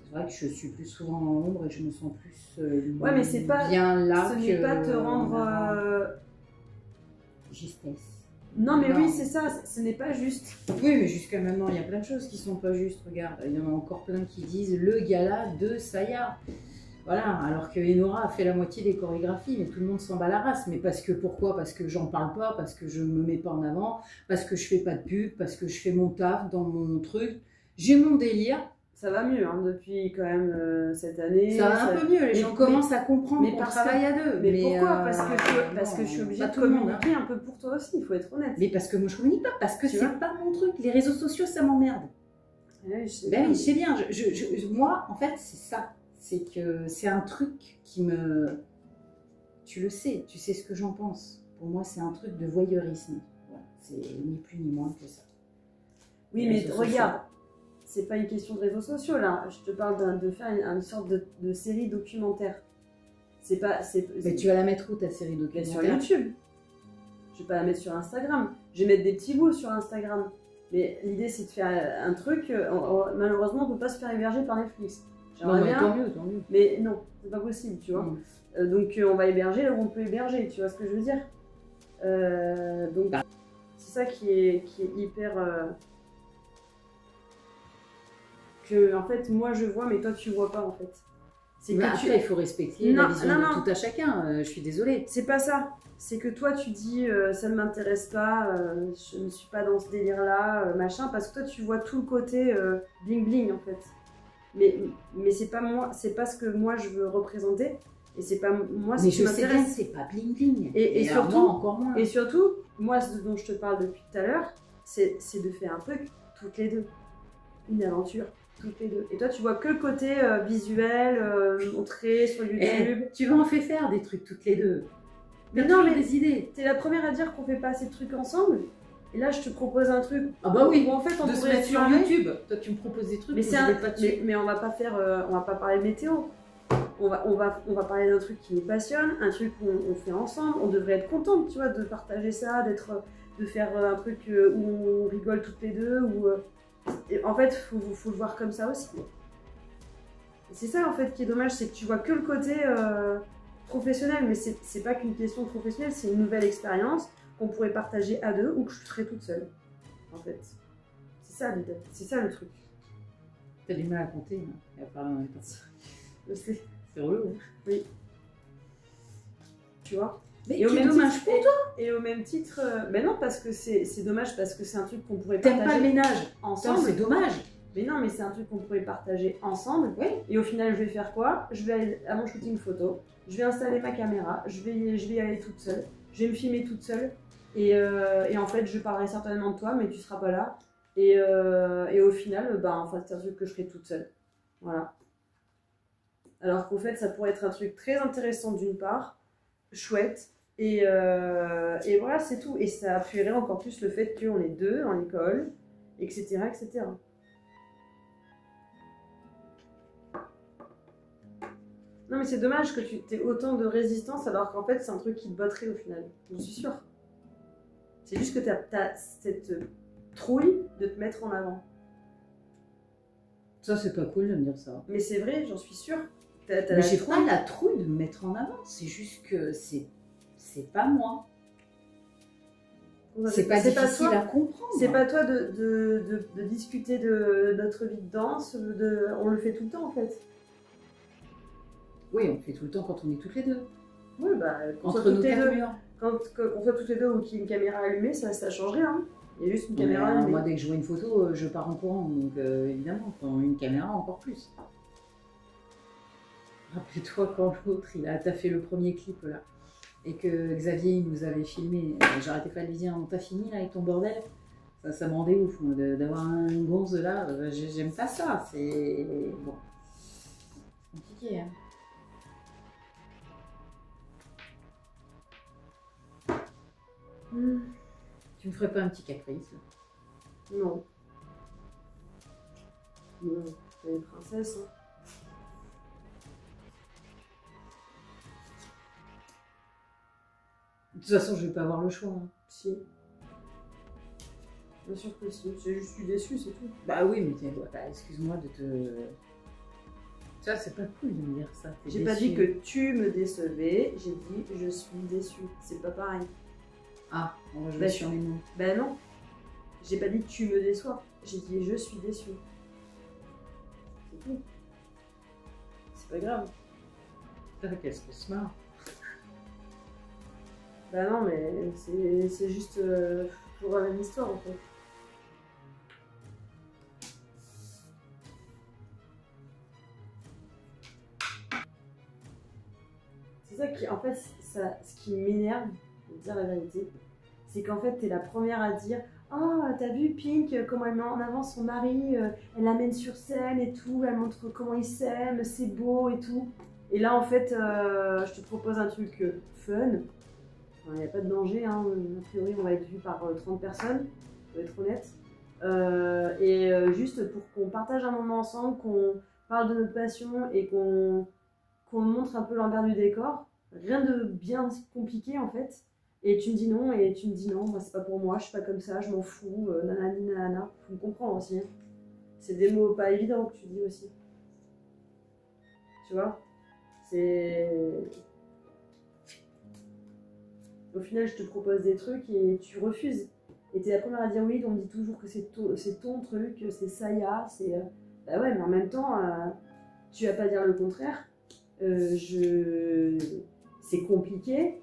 C'est vrai que je suis plus souvent en ombre et je me sens plus Ouais, mais c'est pas. bien là Ce que n'est pas te rendre. justesse. Non, mais Non. oui, c'est ça, ce n'est pas juste. Oui, mais jusqu'à maintenant, il y a plein de choses qui sont pas justes. Regarde, il y en a encore plein qui disent le gala de Saya. Voilà, alors que Enora a fait la moitié des chorégraphies, mais tout le monde s'en bat la race. Mais parce que pourquoi? Parce que j'en parle pas, parce que je me mets pas en avant, parce que je fais pas de pub, parce que je fais mon taf dans mon truc. J'ai mon délire. Ça va mieux hein, depuis quand même cette année. Ça va un peu mieux, les mais- gens commencent à comprendre mais qu'on parce travaille à deux. Mais pourquoi euh, parce que je suis non, obligée pas de tout le monde, hein. communiquer un peu pour toi aussi, il faut être honnête. Mais parce que moi je communique pas, parce que Tu c'est vois pas mon truc. Les réseaux sociaux, ça m'emmerde. Ouais, je sais Ben pas. oui, je sais bien. Moi, en fait, c'est ça. C'est que c'est un truc qui me... Tu le sais, tu sais ce que j'en pense. Pour moi, c'est un truc de voyeurisme. Voilà. C'est ni plus ni moins que ça. Oui, Les mais réseaux regarde, c'est pas une question de réseaux sociaux là. Je te parle de faire une sorte de série documentaire. C'est pas. Mais tu vas la mettre où, ta série la mettre sur documentaire? YouTube. Je vais pas la mettre sur Instagram. Je vais mettre des petits bouts sur Instagram. Mais l'idée c'est de faire un truc. Malheureusement, on peut pas se faire héberger par Netflix. Non, J'aimerais mais bien, tant mieux, tant mieux. mais non, c'est pas possible, tu vois. Donc on va héberger là où on peut héberger, tu vois ce que je veux dire. Donc Bah. c'est ça qui est hyper que en fait moi je vois mais toi tu vois pas en fait. C'est Mais que après, il faut respecter Non, la vision non. de tout à chacun. Je suis désolée. c'est pas ça. C'est que toi tu dis ça ne m'intéresse pas, je ne suis pas dans ce délire là, machin, parce que toi tu vois tout le côté bling bling en fait. Mais c'est pas moi, c'est pas ce que moi je veux représenter. Et c'est pas moi ce Mais qui je sais bien que m'intéresse. c'est pas bling bling. Et alors surtout- moi, encore moins. Et surtout, moi, ce dont je te parle depuis tout à l'heure, c'est de faire un truc toutes les deux. Une aventure, toutes les deux. Et toi, tu vois que le côté visuel, montré sur YouTube. Tu vas en faire des trucs toutes les deux. Mais T'as non, toujours mais- des idées. T'es la première à dire qu'on fait pas assez de trucs ensemble. Et là, je te propose un truc. Ah bah oui, où en fait, on de se pourrait mettre sur filmer. YouTube. Toi, tu me proposes des trucs, Mais où c'est je un- vais pas dessus. mais on va pas faire, on va pas parler de météo. On va parler d'un truc qui nous passionne, un truc qu'on fait ensemble. On devrait être contente, tu vois, de partager ça, de faire un truc où on rigole toutes les deux. Et en fait, faut le voir comme ça aussi. Et c'est ça en fait qui est dommage, c'est que tu vois que le côté professionnel, mais c'est pas qu'une question professionnelle, c'est une nouvelle expérience qu'on pourrait partager à deux ou que je serais toute seule. En fait, c'est ça l'idée, c'est ça le truc. T'as du mal à compter, hein, et à parler en même temps. Je sais. C'est relou. Hein. Tu vois. Mais Et au quel même dommage titre, pour toi. et au même titre, ben non, parce que c'est dommage, parce que c'est un truc qu'on pourrait T'aimes pas le partager ménage. Putain, ensemble. c'est dommage. Mais non, mais c'est un truc qu'on pourrait partager ensemble. Oui. Et au final, je vais faire quoi? Je vais aller à mon shooting photo, je vais installer ma caméra, je vais y aller toute seule, je vais me filmer toute seule. Et en fait, je parlerai certainement de toi, mais tu seras pas là. Et au final, en fait, c'est un truc que je ferai toute seule. Voilà. Alors qu'au fait, ça pourrait être un truc très intéressant d'une part, chouette, et voilà, c'est tout. Et ça appuierait encore plus le fait qu'on est deux en école, etc., etc. Non, mais c'est dommage que tu aies autant de résistance alors qu'en fait, c'est un truc qui te botterait au final. Je suis sûre. C'est juste que t'as cette trouille de te mettre en avant. Ça, c'est pas cool de me dire ça. Mais c'est vrai, j'en suis sûre. T'as Mais la j'ai trouille. pas la trouille de me mettre en avant. C'est juste que c'est pas moi. C'est pas difficile toi. à comprendre. C'est pas toi de discuter de notre vie de danse. On le fait tout le temps en fait. Oui, on le fait tout le temps quand on est toutes les deux. Oui, bah, qu'on soit Entre nos toutes les deux. quatre murs. Qu'on soit toutes les deux ou qu'il y ait une caméra allumée, ça change rien. Hein. Il y a juste une Mais, caméra allumée. moi, dès que je vois une photo, je pars en courant. Donc, évidemment, quand une caméra, encore plus. Rappelle-toi quand l'autre, t'as fait le premier clip là. Et que Xavier, il nous avait filmé. J'arrêtais pas de lui dire, t'as fini là avec ton bordel? Ça me rendait ouf, moi, d'avoir un gonze là. J'aime pas ça. C'est. Bon. C'est compliqué, hein. Tu me ferais pas un petit caprice là? Non. Non, t'es une princesse. Hein. De toute façon, je vais pas avoir le choix. Hein. Si. Bien sûr que si. Je suis déçue, c'est tout. Bah oui, mais excuse-moi de te... Ça, c'est pas cool de me dire ça. J'ai pas dit que tu me décevais, j'ai dit je suis déçue. C'est pas pareil. Ah, on va jouer sur les mots. Ben non. J'ai pas dit que tu me déçois. J'ai dit je suis déçue. C'est tout. C'est pas grave. Qu'est-ce que se marre. Bah non, mais c'est juste toujours la même histoire en fait. C'est ça qui, en fait, ce qui m'énerve, pour dire la vérité, c'est qu'en fait, t'es la première à dire ah, t'as vu Pink, comment elle met en avant son mari, elle l'amène sur scène et tout, elle montre comment ils s'aiment, c'est beau et tout. Et là, en fait, je te propose un truc fun. Il n'y a pas de danger, hein. A priori, on va être vu par 30 personnes, pour être honnête. Juste pour qu'on partage un moment ensemble, qu'on parle de notre passion et qu'on montre un peu l'envers du décor. Rien de bien compliqué, en fait. Et tu me dis non, et tu me dis non, c'est pas pour moi, je suis pas comme ça, je m'en fous, nanani nanana. Faut me comprendre aussi. Hein. C'est des mots pas évidents que tu dis aussi. Tu vois? Au final, je te propose des trucs et tu refuses. Et t'es la première à dire oui, on me dit toujours que c'est ton truc, c'est ça y a, c'est... Bah ouais, mais en même temps, tu vas pas dire le contraire. C'est compliqué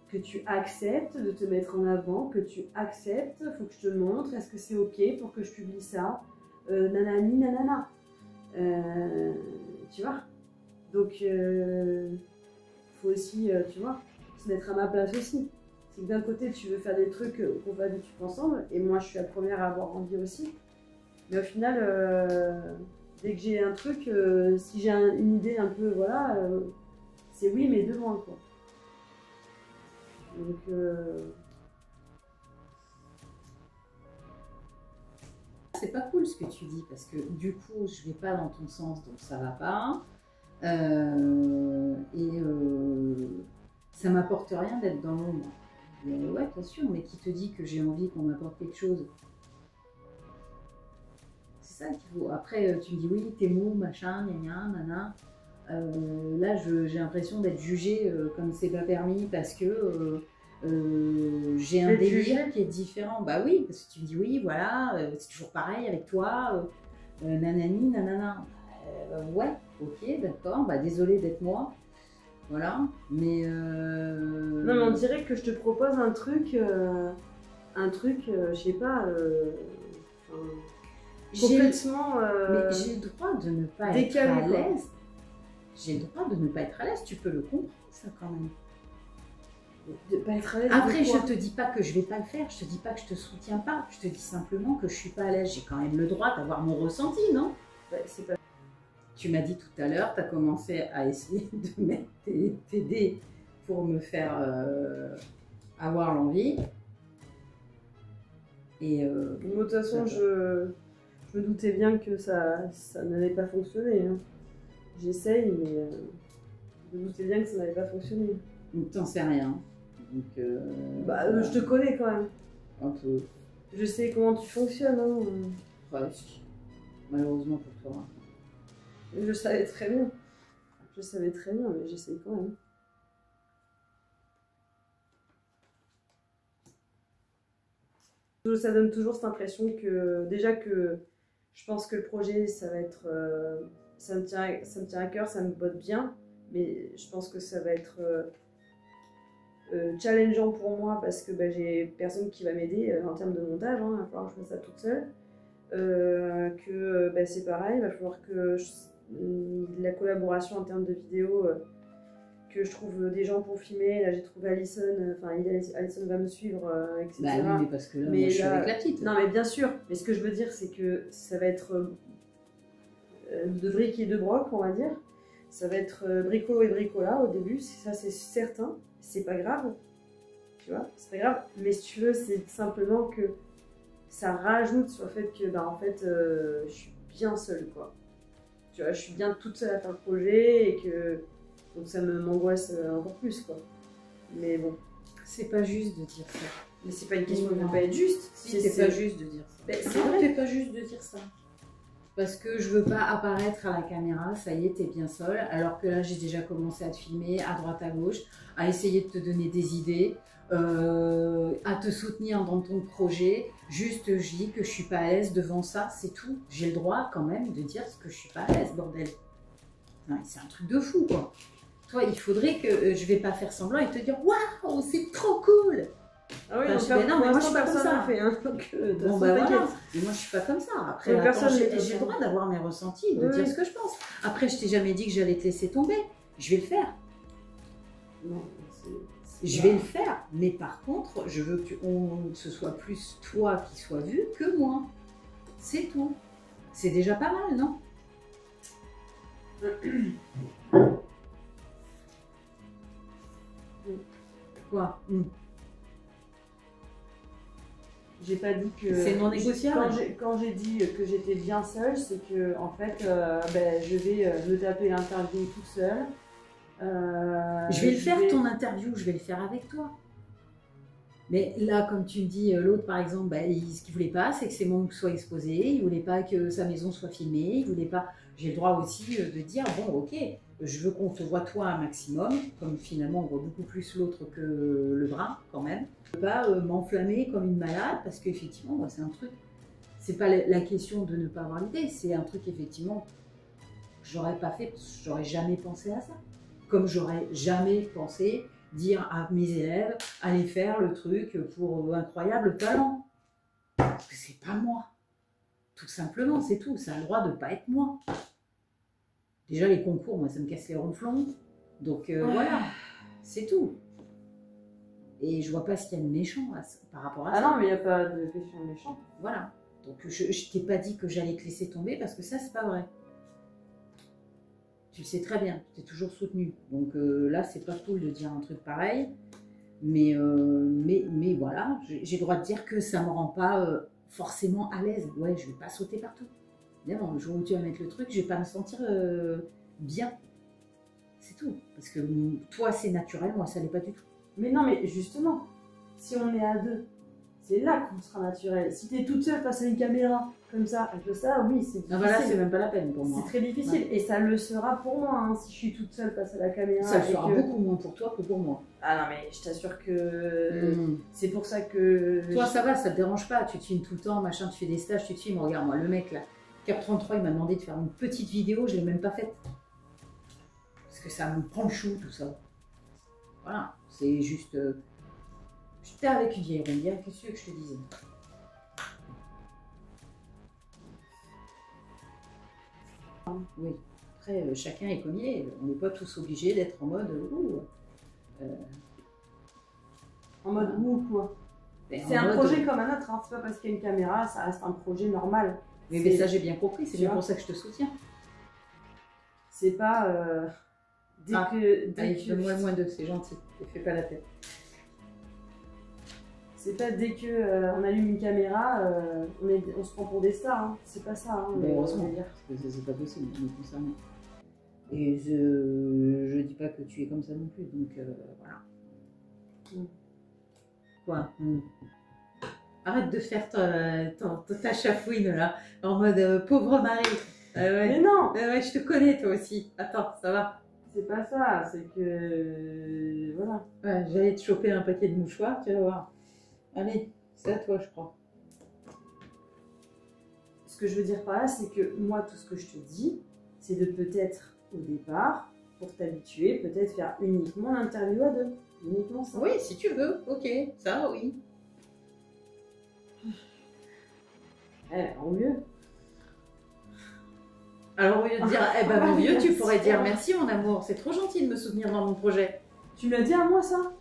que tu acceptes de te mettre en avant, que tu acceptes, faut que je te montre, est-ce que c'est ok pour que je publie ça, nanani, nanana. Tu vois? Donc, faut aussi, tu vois, se mettre à ma place aussi. C'est que d'un côté, tu veux faire des trucs qu'on va du truc ensemble, et moi, je suis la première à avoir envie aussi. Mais au final, dès que j'ai un truc, si j'ai une idée un peu, voilà, c'est oui, mais de loin, quoi. Donc, c'est pas cool ce que tu dis, parce que du coup, je vais pas dans ton sens, donc ça va pas. Ça m'apporte rien d'être dans l'ombre. Ouais, bien sûr, mais qui te dit que j'ai envie qu'on m'apporte quelque chose? C'est ça qu'il faut. Après, tu me dis oui, t'es mou, machin, gna gna, nana. Là, j'ai l'impression d'être jugée comme c'est pas permis parce que j'ai un délire qui est différent. Bah oui, parce que tu me dis oui, voilà, c'est toujours pareil avec toi, nanani, nanana. Ouais, ok, d'accord, bah désolée d'être moi. Voilà, mais... Non, mais on dirait que je te propose un truc, je sais pas, complètement... mais j'ai le droit de ne pas être à l'aise. J'ai le droit de ne pas être à l'aise, tu peux le comprendre, ça, quand même. De pas être à l'aise. Après, je te dis pas que je vais pas le faire, je te dis pas que je te soutiens pas, je te dis simplement que je suis pas à l'aise. J'ai quand même le droit d'avoir mon ressenti, non? Ouais, c'est pas... Tu m'as dit tout à l'heure, tu as commencé à essayer de mettre tes dés pour me faire avoir l'envie. Et de toute façon, je me doutais bien que ça n'allait pas fonctionner. Hein. J'essaye, mais je me doutais bien que ça n'allait pas fonctionner. T'en sais rien. Donc, je te connais quand même. Un peu. Je sais comment tu fonctionnes. Hein. Presque. Malheureusement pour toi. Je savais très bien. Je savais très bien, mais j'essaye quand même. Ça donne toujours cette impression que, déjà que je pense que le projet, ça va être... ça me tient à cœur, ça me botte bien, mais je pense que ça va être challengeant pour moi parce que j'ai personne qui va m'aider en termes de montage, hein, il va falloir que je fasse ça toute seule. C'est pareil, il va falloir que la collaboration en termes de vidéo, que je trouve des gens pour filmer. Là j'ai trouvé Alison, Alison va me suivre, etc. Bah oui, mais parce que là, moi, je suis avec la petite. Non mais bien sûr, mais ce que je veux dire c'est que ça va être de briques et de broc, on va dire. Ça va être bricolo et bricola au début, ça c'est certain, c'est pas grave. tu vois, c'est pas grave. Mais si tu veux, c'est simplement que ça rajoute sur le fait que, bah, en fait, je suis bien seule, quoi. Tu vois, je suis bien toute seule à faire le projet et que donc ça m'angoisse encore plus, quoi. Mais bon, C'est pas juste de dire ça. mais c'est pas une question de ne Non. pas être juste. Si, c'est pas juste de dire ça. Ben, c'est Non, vrai. c'est pas juste de dire ça. Parce que je veux pas apparaître à la caméra, ça y est, t'es bien seule. Alors que là, j'ai déjà commencé à te filmer à droite, à gauche, à essayer de te donner des idées, à te soutenir dans ton projet. Juste, je dis que je suis pas à l'aise devant ça, c'est tout. J'ai le droit quand même de dire que je suis pas à l'aise, bordel. Non, c'est un truc de fou, quoi. Toi, il faudrait que je vais pas faire semblant et te dire waouh, c'est trop cool. Ah oui, Enfin, donc, je fais, non, mais moi, je suis pas personne comme ça. l'a fait, hein, donc, de toute Bon, façon, bah voilà. t'inquiète. Mais moi, je suis pas comme ça. Après, Mais attends, personne n'est comme j'ai ça. le droit d'avoir mes ressentis, de Oui, dire oui. ce que je pense. Après, je t'ai jamais dit que j'allais te laisser tomber. Je vais le faire. Non, Je vais le faire. Mais par contre, je veux que ce soit plus toi qui sois vu que moi. C'est tout. C'est déjà pas mal, non? Quoi? J'ai pas dit que. C'est non négociable. Quand j'ai dit que j'étais bien seule, c'est que en fait, ben, je vais me taper l'interview toute seule. Je vais le faire, ton interview, je vais le faire avec toi. Mais là, comme tu me dis, l'autre par exemple, bah, ce qu'il voulait pas, c'est que ses membres soient exposés, il voulait pas que sa maison soit filmée, il voulait pas. J'ai le droit aussi de dire, bon, ok, je veux qu'on te voit toi un maximum, comme finalement on voit beaucoup plus l'autre que le bras quand même. Je ne veux pas m'enflammer comme une malade, parce qu'effectivement, moi, c'est un truc, c'est pas la question de ne pas avoir l'idée, c'est un truc effectivement, j'aurais pas fait, j'aurais jamais pensé à ça. Comme j'aurais jamais pensé dire à mes élèves, allez faire le truc pour incroyable talent. Parce que c'est pas moi. Tout simplement, c'est tout. Ça a le droit de pas être moi. Déjà, les concours, moi, ça me casse les ronflons. Donc voilà, c'est tout. Et je vois pas s'il y a de méchant par rapport à ça. Ah non, mais il n'y a pas de question méchante. Voilà. Donc je t'ai pas dit que j'allais te laisser tomber parce que ça, c'est pas vrai. Tu le sais très bien, tu t'es toujours soutenu. Donc là, c'est pas cool de dire un truc pareil. Mais voilà, j'ai le droit de dire que ça me rend pas forcément à l'aise. Ouais, je vais pas sauter partout. Évidemment, le jour où tu vas mettre le truc, je vais pas me sentir bien. C'est tout. Parce que toi, c'est naturel, moi, ça l'est pas du tout. Mais non, mais justement, si on est à deux, c'est là qu'on sera naturel. Si t'es toute seule face à une caméra, comme ça, avec ça, oui, c'est difficile. Ah bah là, c'est même pas la peine pour moi. C'est très difficile. Ouais. Et ça le sera pour moi, hein, si je suis toute seule face à la caméra. Ça le et sera que- beaucoup moins pour toi que pour moi. Ah non, mais je t'assure que Mmh. c'est pour ça que... Toi, ça va, ça te dérange pas. Tu te filmes tout le temps, machin, tu fais des stages, tu te filmes. Regarde, moi, le mec là, Cap 33, il m'a demandé de faire une petite vidéo, je l'ai même pas faite. Parce que ça me prend le chou, tout ça. Voilà, c'est juste. J'étais avec une vieille rondière, qu'est-ce que je te disais? Oui, après, chacun est comme il est. On n'est pas tous obligés d'être en mode. En mode ou quoi. Ben, C'est en un mode- projet comme un autre, hein. C'est pas parce qu'il y a une caméra, ça reste un projet normal. Oui, mais C'est- ça, j'ai bien compris, c'est tu bien vois. pour ça que je te soutiens. C'est pas... dès Ah, que... Allez, donne-moi le moins d'eux, c'est gentil. Ne fais pas la tête. C'est pas dès que on allume une caméra, on se prend pour des stars. Hein. C'est pas ça. Hein, Mais heureusement, je veux dire. parce que c'est pas possible, me concernant. Et je dis pas que tu es comme ça non plus, donc voilà. Mm. Quoi Arrête de faire ta chafouine là, en mode pauvre mari. Ouais. Mais non, Ouais, je te connais toi aussi. Attends, ça va. c'est pas ça. C'est que... Voilà. Ouais, j'allais te choper un paquet de mouchoirs, tu vas voir. Allez, c'est à toi, je crois. Ce que je veux dire par là, c'est que moi, tout ce que je te dis, c'est de peut-être, au départ, pour t'habituer, peut-être faire uniquement l'interview à deux. Uniquement ça. Oui, si tu veux, ok, ça oui. En mieux. Alors au lieu de dire, eh ben mon vieux, tu Merci. pourrais dire merci mon amour, c'est trop gentil de me soutenir dans mon projet. Tu me l'as dit à moi, ça?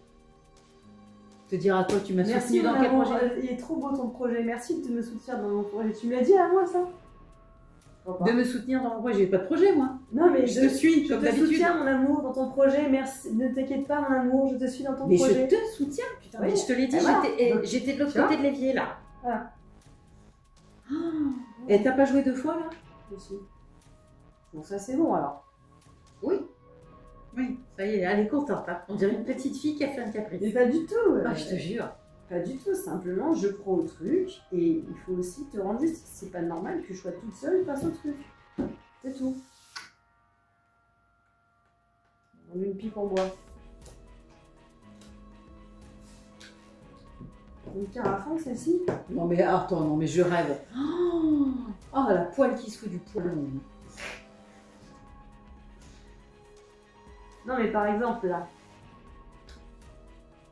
Te dire à toi, tu m'as Merci, soutenu dans quel mon projet? amour. Il est trop beau ton projet. Merci de me soutenir dans mon projet. Tu me l'as dit à moi, ça? De me soutenir dans mon projet. J'ai pas de projet, moi. Non, mais Je te suis, je comme te d'habitude. soutiens, mon amour, dans ton projet. Merci. Ne t'inquiète pas, mon amour, je te suis dans ton Mais projet. je te soutiens, putain. Oui. Mais je te l'ai dit, Et voilà. j'étais de l'autre Tu vois côté de l'évier, là. Voilà. Et t'as pas joué 2 fois, là? Aussi. Bon, ça c'est bon alors. Oui. Oui, ça y est, elle est contente. Hein. On dirait une petite fille qui a fait un caprice. Mais pas du tout. Ah, je te jure. Pas du tout. Simplement, je crois au truc et il faut aussi te rendre juste. C'est pas normal que je sois toute seule face au truc. C'est tout. On a une pipe en bois. Une carafon, celle-ci. Non, mais attends, non, mais je rêve. Oh, la poêle qui se fout du poil. Non, mais par exemple, là,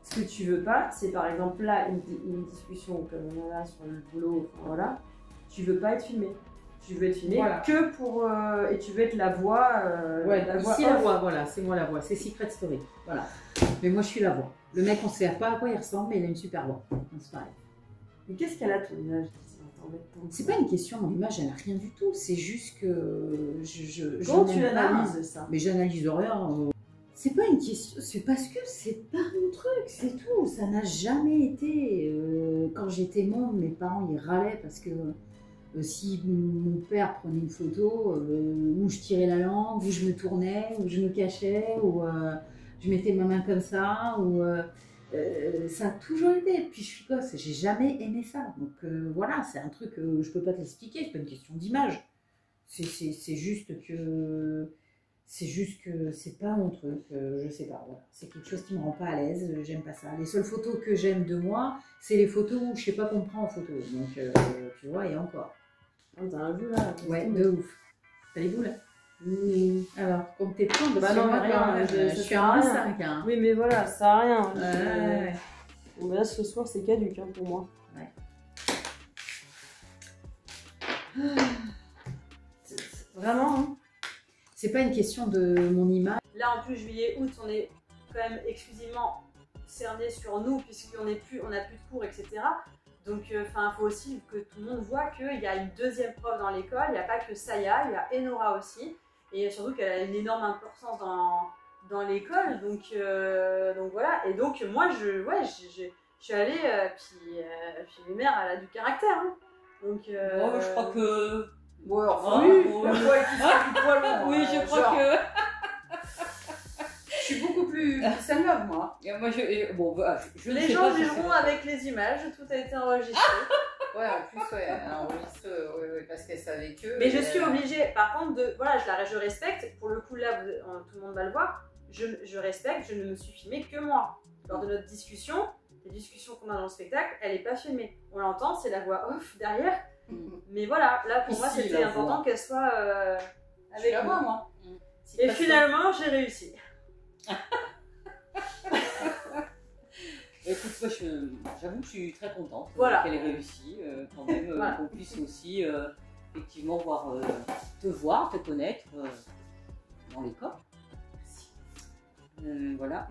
ce que tu veux pas, c'est par exemple là, une discussion comme on a là sur le boulot, enfin voilà, tu veux pas être filmé. Tu veux être filmé Voilà. que pour. Et tu veux être la voix. Ouais, ici la off. voix, voilà, c'est moi la voix, c'est Secret Story. Voilà. Mais moi je suis la voix. Le mec, on sait pas à quoi il ressemble, mais il a une super voix. Donc, c'est pareil. Mais qu'est-ce qu'elle a ton image? C'est pas une question, mon image, elle a rien du tout. C'est juste que Comment tu n'aime pas. l'analyses ça? Mais j'analyse rien. C'est pas une question, c'est parce que c'est pas mon truc, c'est tout. Ça n'a jamais été. Quand j'étais môme, mes parents ils râlaient parce que si mon père prenait une photo, où je tirais la langue, où je me tournais, où je me cachais, où je mettais ma main comme ça, ou ça a toujours été. Puis je suis gosse, j'ai jamais aimé ça. Donc voilà, c'est un truc, je peux pas te l'expliquer, c'est pas une question d'image. C'est juste que. C'est juste que c'est pas mon truc, je sais pas, voilà. C'est quelque chose qui me rend pas à l'aise, j'aime pas ça. Les seules photos que j'aime de moi, c'est les photos où je sais pas qu'on me prend en photo. Donc tu vois, et encore. Oh, t'as un jeu là. Ouais, de ouf. T'as les boules là? Alors, comme t'es prendre, Bah non, mais rien, je suis à un 5. Hein. Oui, mais voilà, ça sert à rien. Ouais. Bon, bah là, ce soir, c'est caduc hein, pour moi. Ouais. Vraiment, hein. C'est pas une question de mon image. Là, en plus, juillet, août, on est quand même exclusivement cerné sur nous, puisqu'on n'a plus de cours, etc. Donc, il faut aussi que tout le monde voit qu'il y a une deuxième prof dans l'école, il n'y a pas que Saya, il y a Enora aussi, et surtout qu'elle a une énorme importance dans l'école, donc voilà. Et donc, moi, je suis allée, puis mes mères, elle a du caractère, hein. Donc, je crois que... Ouais, enfin, oui, ouais. le poil qui fait du poil long, Oui, je crois genre. que... Je suis beaucoup plus Sam Love, moi. Moi, je ne Les sais gens pas si jugeront c'est- avec les images, tout a été enregistré. Ouais, en plus, ouais, elle a enregistré, ouais, parce qu'elle savait que. Mais je suis obligée, par contre, je respecte, pour le coup là, tout le monde va le voir, je respecte, je ne me suis filmée que moi. Lors de notre discussion, les discussions qu'on a dans le spectacle, elle n'est pas filmée. On l'entend, c'est la voix off derrière. Mais voilà, là pour moi Ici, c'était la important voix. qu'elle soit Je avec la moi. vois, moi. Et finalement, j'ai réussi. Écoute, moi, j'avoue que je suis très contente Voilà. qu'elle ait réussi, quand même, Voilà. qu'on puisse aussi effectivement te voir, te connaître dans les corps. Voilà.